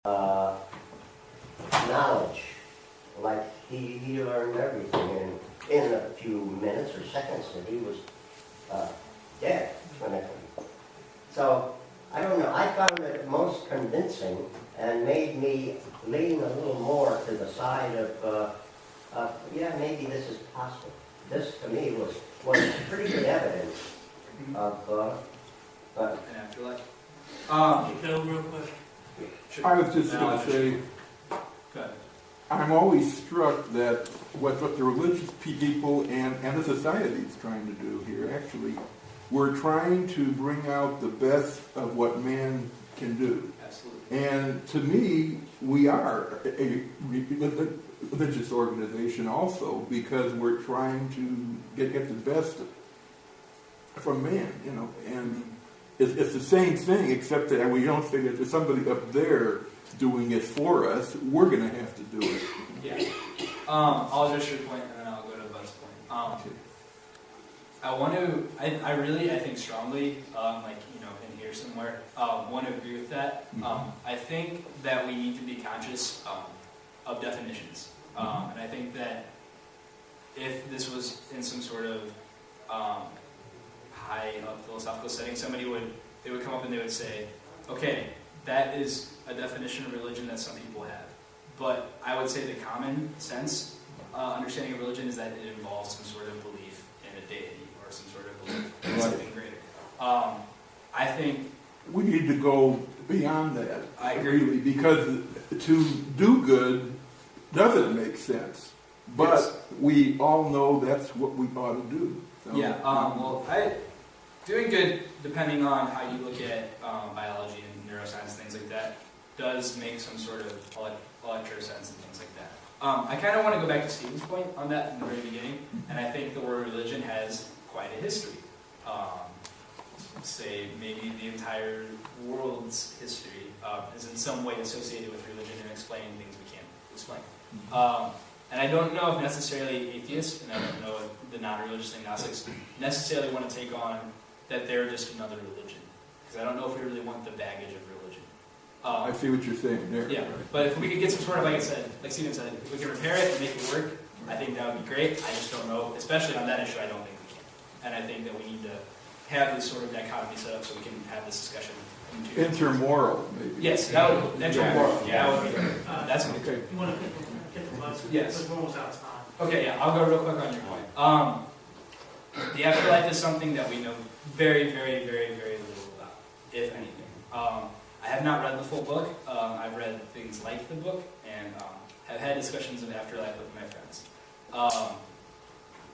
knowledge. Like he learned everything in a few minutes or seconds that he was dead clinically. So, I don't know, I found it most convincing and made me lean a little more to the side of, yeah, maybe this is possible. This, to me, was pretty good evidence of, an afterlife. Real quick. I was just going to say, Go ahead. I'm always struck that what the religious people and the society is trying to do here, actually, we're trying to bring out the best of what man can do. Absolutely. And to me, we are a religious organization also, because we're trying to get the best from man, you know. And it's the same thing, except that we don't think that there's somebody up there doing it for us. We're going to have to do it. Yeah. I'll address your point, and then I'll go to Bud's point. I think strongly, in here somewhere, want to agree with that. I think that we need to be conscious of definitions. And I think that if this was in some sort of high philosophical setting, they would come up and they would say, okay, that is a definition of religion that some people have. But I would say the common sense understanding of religion is that it involves some sort of belief in a deity or some sort of belief in something greater. I think we need to go beyond that. I agree. Really, because to do good doesn't make sense. But yes, we all know that's what we ought to do. So, yeah. Doing good, depending on how you look at biology and neuroscience, things like that, does make some sort of electrosense and things like that. I kind of want to go back to Stephen's point on that in the very beginning, and I think the word religion has quite a history. Say maybe the entire world's history is in some way associated with religion and explaining things we can't explain. And I don't know if necessarily atheists, and I don't know if the non-religious agnostics necessarily want to take on that they're just another religion. Because I don't know if we really want the baggage of religion. I see what you're saying there. Yeah, but if we could get some sort of, like Stephen said, if we can repair it and make it work, I think that would be great. I just don't know, especially on that issue, I don't think we can. And I think that we need to have this sort of dichotomy set up so we can have this discussion. Intermoral, maybe. Yes, that would, intermoral, yeah, that would be great. That's okay. You want to get the bus? Yes. We're almost out of time. Okay, yeah, I'll go real quick on your point. The afterlife is something that we know very, very, very, very little about, if anything. I have not read the full book. I've read things like the book and have had discussions of afterlife with my friends.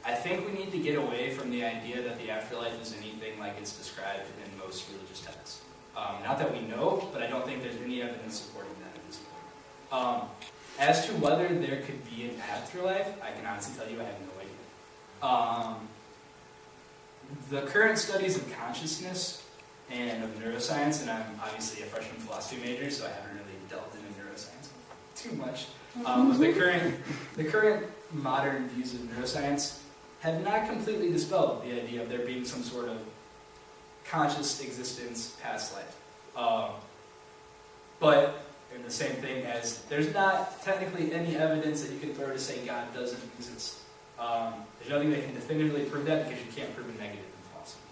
I think we need to get away from the idea that the afterlife is anything like it's described in most religious texts. Not that we know, but I don't think there's any evidence supporting that at this point. As to whether there could be an afterlife, I can honestly tell you I have no idea. The current studies of consciousness and of neuroscience, and I'm obviously a freshman philosophy major, so I haven't really delved into neuroscience too much. The current modern views of neuroscience have not completely dispelled the idea of there being some sort of conscious existence past life. But in the same thing as there's not technically any evidence that you can throw to say God doesn't exist. There's nothing that can definitively prove that because you can't prove a negative in philosophy.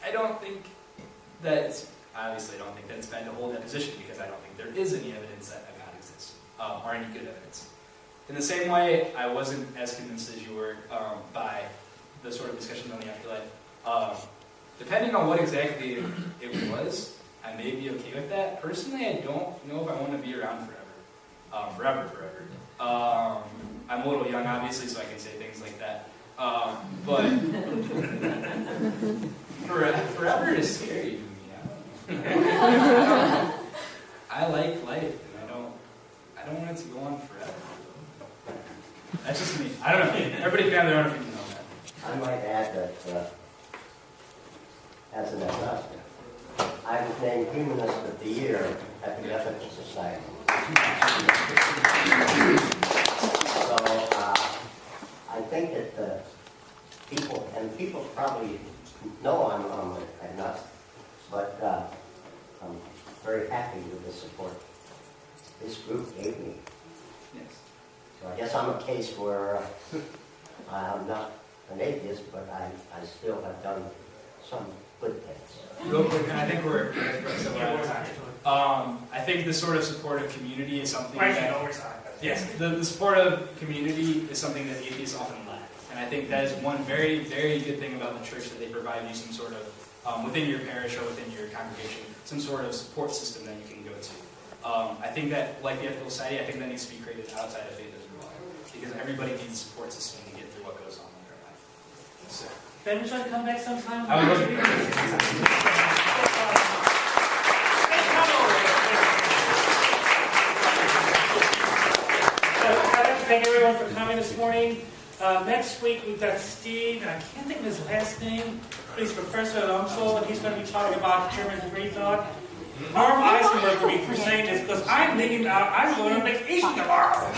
I don't think that it's bad to hold that position because I don't think there is any evidence that a God exists, or any good evidence. In the same way, I wasn't as convinced as you were by the sort of discussions on the afterlife. Depending on what exactly it was, I may be okay with that. Personally, I don't know if I want to be around forever. Forever. I'm a little young, obviously, so I can say things like that. But forever is scary to me. I like life, and I don't want it to go on forever. That's just me. I don't know. Everybody can have their own opinion on that. I might add that as an agnostic, I was named Humanist of the Year at the Ethical Society. So I think that people probably know I'm agnostic, but I'm very happy with the support group gave me. Yes. So I guess I'm a case where I'm not an atheist, but I still have done some good things. Real quick, and I think we're out of time. I think the sort of supportive community is something yes, the supportive community is something that atheists often lack. And I think that is one very, very good thing about the church, that they provide you some sort of, within your parish or within your congregation, some sort of support system that you can go to. I think that, like the Ethical Society, I think that needs to be created outside of faith as well. Because everybody needs a support system to get through what goes on in their life. So, Ben, would you like to come back sometime? I would love to. I'd like to thank everyone for coming this morning. Next week we've got Steve, and I can't think of his last name, but he's Professor at UMSL, and he's going to be talking about German free thought. Norm Eisenberg will be presenting this because I'm leaving out. I'm going on vacation tomorrow.